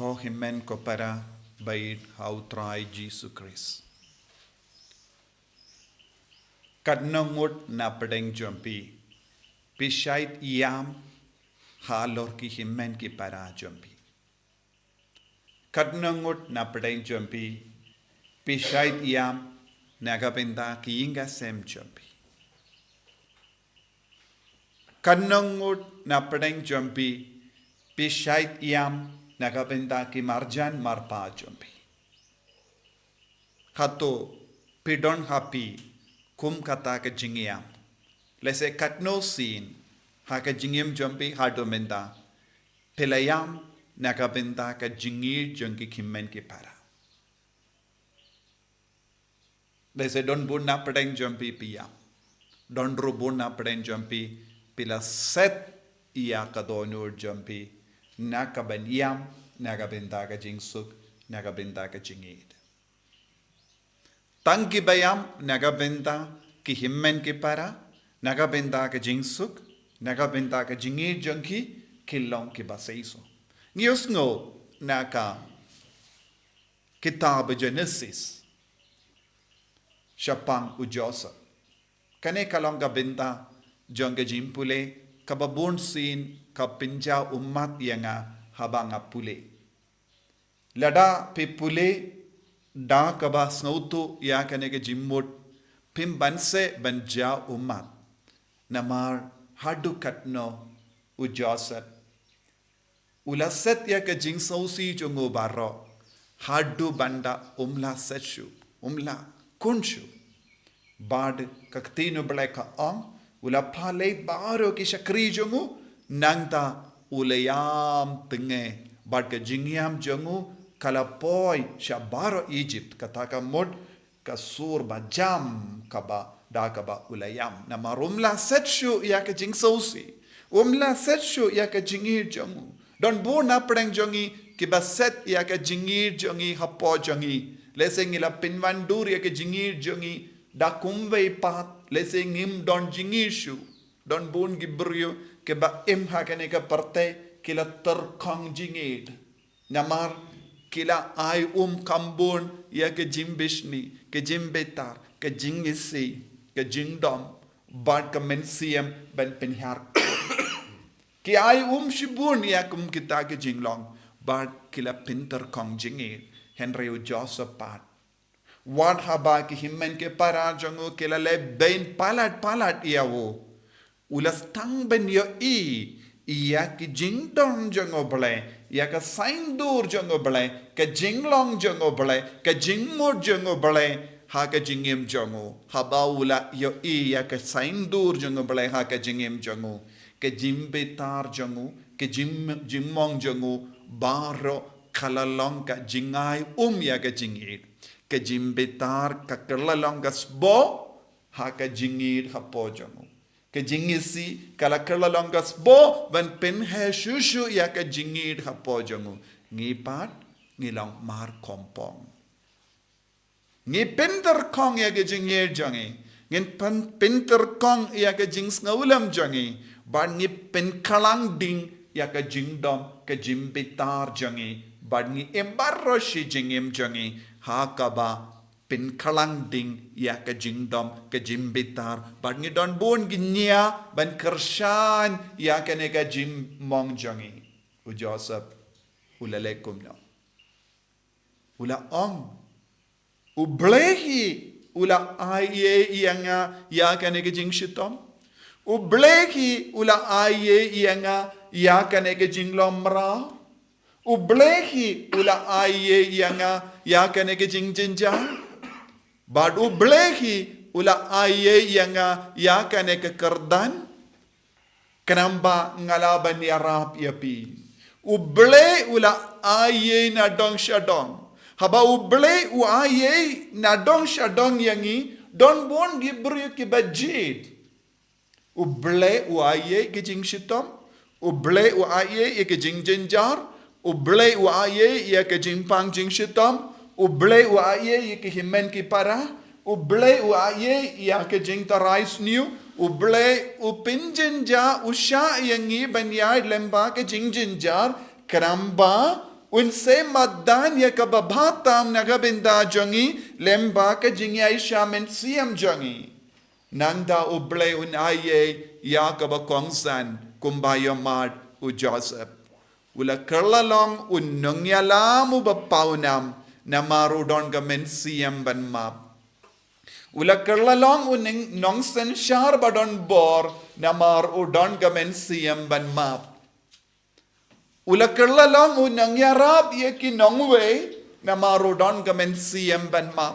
ko hynmen ko para bait hautrai Jesus Christ. Kadnongut na pedeng jompi. Pishait yam halor ki hynmen ki para jompi. Kadnongut na pedeng jompi. Pishait yam nagapinda ki inga sem jompi. Kadnongut na pedeng jompi. Pishait yam nagapinda ki marjan marpa jompi. Hato pidon happy. Kum kata ke jingiam. Lese katno sin. Haka jingiam jompi hato menda. Pilayam nakabenta ke jingir jongki hynmen ki para. Lese don buna pedeng jompi piyam. Don rubuna pedeng jompi pila set iya kadonur jompi. Nakaban yam nakabenta ke jingsuk nakabenta ke jingir. Tangki bayam nagabenta ki hynmen ki para, nagabenta ke jingsuk, nagabenta ke jingir jongki kilong ki basaiso. Ngiyos ngo naka kitab Genesis syapang ujosa. Kane kalong gabenta jongke jimpule kababun sin kapinja umat yanga habang apule. Lada pipule da kaba snautu ya kaneke jimmut pim banse banja umat namar hadu katno ujosat ulaset ya ke jingsausi jongo baro hadu banda umla setsu umla kunshu bad kaktino bleka ong ula pale baro ki shakri jongo nangta ulayam tenge bad ke jingyam jongo kalapoi shabaro Egypt kataka mod kasur bajam kaba da kaba ulayam na marumla setshu ya ka jingsausi umla setshu ya ka jingir jongu don bu na preng jongi kibaset ya ka jingir jongi hapo jongi leseng ila pinwandur ya ka jingir jongi da kumwei pat leseng him don jingir shu don bun gibryo kiba im hakane ka parte kila terkong jingir namar kila ay kambun ya ke jimbishni, ke jimbetar, ke jingisi, ke jingdom, bad ke mensiam ben penhar. Ki ay shibun ya kita ke jinglong, bad kila pinter kong jingir, Henry Joseph pat. Wad haba ki hynmen ke para jangu kila le bain palat iawo. Ulas tang ben yo iya ki jingdom jango blay. Ya ka saindur jongo balai, ka jinglong jongo balai, ka jingmur jongo balai, ha ka jingim jongo. Habaula yo ya ka saindur jongo balai, ha ka jingim jongo. Ka jimbetar jongo, ka jingmong jongo, baro kalalong ka jingai ya ka jingir. Ka jimbetar ka kalalong ka sbo, ha ka jingir hapo jongo. Ke jingisi kala kerlalonggas bo ban penhe shushu ya ke jingir hapo jongu ngipat ngilang mar kompong ngi pinter kong ya ke jingir jongi ngin pinter kong ya ke jings ngaulam jongi ban ngi pen kalang ding ya ke jingdom ke jimbitar jongi ban ngi embarro shi jingim jongi hakaba pin kalang ding ya ke jingdom ke jimbitar bad ngi don bon ginya ban kershan ya ke nega jim mong jongi u Joseph ulalekum no ula ong u blehi ula aye yanga ya ke nega jing shitom u blehi ula aye yanga ya ke nega jinglom ra u blehi ula aye yanga ya ke nega jing jinjang bad ublehi ula aye yanga ya kane ke kerdan kenamba ngalaban ya rap yapi uble ula aye na dong shadong haba uble u aye na dong shadong yangi don bon gibru ki bajid uble u aye ke jing shitom uble u aye ke jing jinjar uble u aye ya ke jing pang jing shitom uble u aye ke hynmen ki para uble u aye ya ke jing tarais new uble u pinjin ja usha yangi banyai lemba ke jing jinjar kramba unse madanya ka babatam nagabinda jangi lemba ka jingi aisha men siam jangi nangda uble un aye ya ka ba kongsan kumbaya mad u Joseph ula kerlalong un nongyalam u bapaunam na marudon ka men siam ban map ula kerlalong un nongsen shar badon bor na mar udon ka men siam ban map ula kerlalong unang yarap ye ki nongwe na marudon ka men siem ban ma.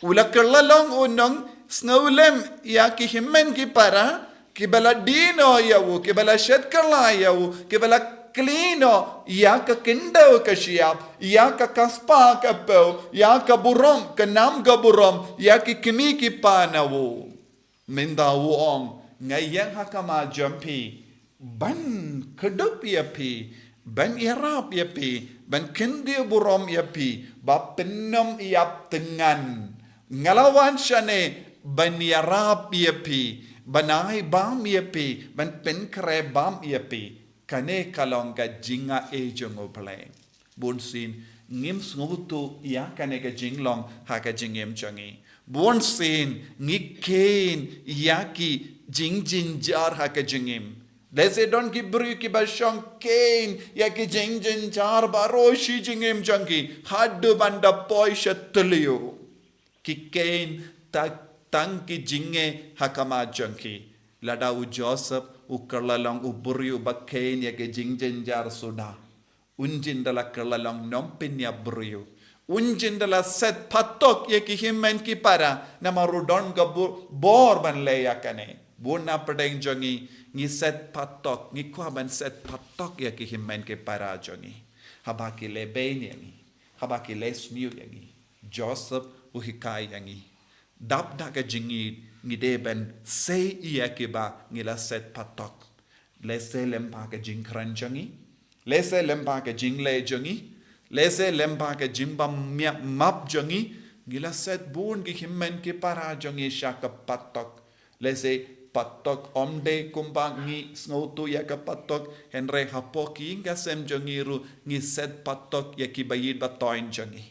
Ula kerlalong unang snowlem ya ki himmen ki para ki bala dino yawu ki bala shed kerla yawu ki bala klino ya ka kindaw ka siap ya ka kaspa ka po ya ka burom ka nam ka burom ya ki kimi ki panawu mindawu ong ngayang hakama jampi ban kedup yapi ban irap yapi ban kendi burom yapi ba penom yap tengan ngalawan syane ban yarap yapi banai bam yapi ban pen kre bam yapi kane kalong ka jinga e jongo play bunsin ngim ngutu ya kane ka jinglong ha ka jingem changi bunsin ngikain yaki jingjin jar ha ka jingim Lese don ki bru ki bashong kain ya ki jing jar baro shi jingem jangi haddu banda poi shatliyo ki kain tang ki jinge hakama jangi lada u Joseph u kerlalong u buru ba kain ya ki jing jar suda unjin dala kerlalong nompin ya buru unjin dala set phatok ya ki hynmen ki para na marudon ga bor ban le ya kane buna pedeng jangi ngi set phatok ngi kwa ban set phatok ya ki hynmen ke para jongi habaki le bein yangi habaki le smiu yangi Joseph u hikai yangi dap da ka jingi ngi de ben sei ya ki ba ngi la set phatok le se lempa ka jing kran jongi le se lempa ka jing le jongi le se lempa ka jimba map jongi ngi la set bun ki hynmen ke para jongi shaka phatok le se patok omde kumbang ngi snautu ya ka patok henre hapoki nga sem jongiru ngi set patok ya ki bayid batoin jongi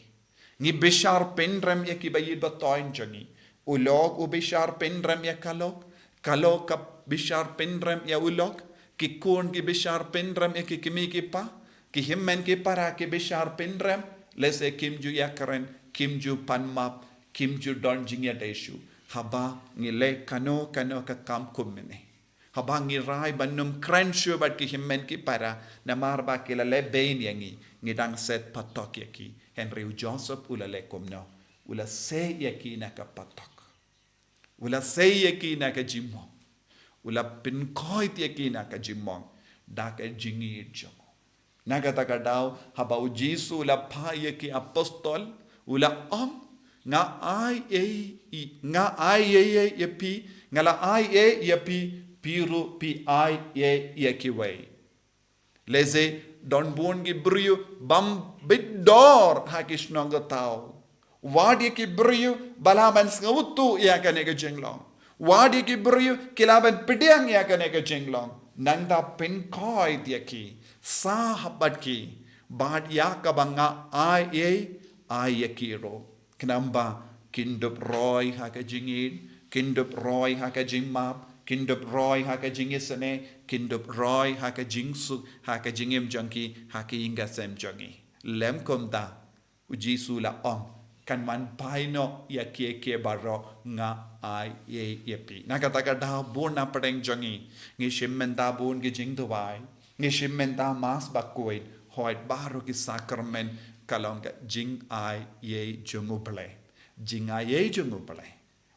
ngi bishar pendrem ya ki bayid batoin jongi ulog u bishar pendrem ya kalok ka bishar pendrem ya ulog ki kun ki bishar pendrem ya ki kimi ki pa ki hynmen ki para ki bishar pendrem lese kimju ya karen kimju panmap kimju don jingya deshu haba ngile kano ka kam kumene haba ngirai banum krenshu bat ki hynmen ki para na marba ki la le bein yangi ngidang set patok yaki Henry Joseph ula le kumno ula se yaki na ka patok ula se yaki na ka jimmo ula pinkoit yaki na ka jimmo da ka jingi jomo naga taka daw haba u Jisu ula pa yaki apostol ula nga ai e yapi ngala ai e yapi piru pi ai e yakiway leze don bon gi brio bam bidor hakishnong taw wadi ki brio balaman ngautu ya kane ga jenglong wadi ki brio kilaban pidyang ya kane ga jenglong nangda pin koi yaki sahabat ki bad ya kabanga ai yakiro Kenamba kindup roy haka jingin, kindup roy haka jingmap, kindup roy haka jingisane, kindup roy haka jingsu, haka jingim jangki, haka ingasem jangi. Lem komda, ujisu la kan man paino ya ke baro nga ai ye yepi. Nakataka da bun na padeng jangi, ngi shimmen da bun gi jing tuwai, ngi shimmen da mas bakuit, hoit baru ki sakramen, kalong ka jing ai ye jungu ble jing ai ye jungu ble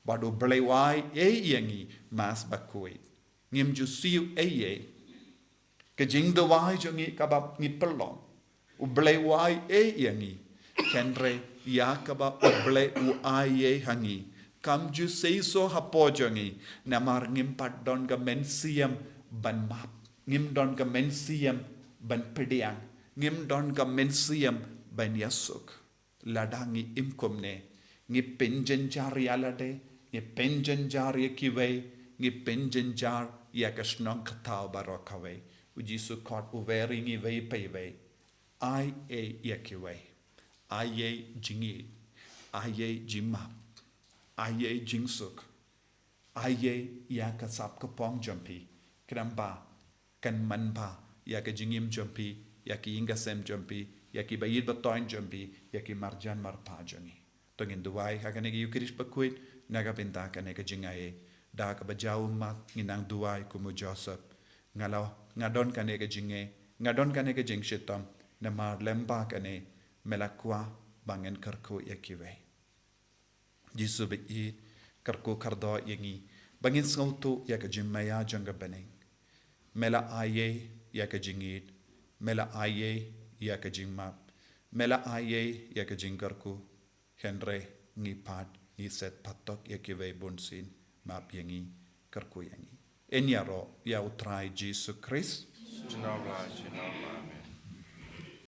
badu ble wai ye yangi mas bakui ngim ju siu ye ka jing do wai jungi kabab ngi pelong u ble wai ye yangi kenre ya kabab u ble u ai ye hangi kam ju sei so hapo jungi namar ngim pat don ga men siam ban map ngim don ga men siam ban pediang ngim don ga men siam ban yasuk ladangi imkomne ngi penjen jar yalade ngi penjen jar yakiwe ngi penjen jar yakashnong kataw barokaway ujisu kot uveri ngi vei peiwe ai e yakiway, ai e jingi, ai e jimap, ai e jingsuk, ai e yakasap kapong jampi, kramba, kan manba, yaka jingim jampi, yaki ingasem jampi, yaki bayid batoin jampi, yaki marjan marpa jangi. Tongin duway, hakanegi yukiris pakuit, nagapinta kanega jingaye, da kabajau mat nginang duway kumu Joseph, ngalaw, ngadon kanega jinge, ngadon kanega jing shitam, na mar lemba kane, melakwa bangen karko yakiwe. Jisu be'i karko kardo yangi, bangin ngautu yaka jimmaya janga baneng. Mela aye yaka jingid, mela aye yaka jingmap, mela aye yaka jingkarku, henre ngipad ngiset phatok yakiwe bunsin map yangi karku yangi. Enyaro ya utrai Jisu Christ.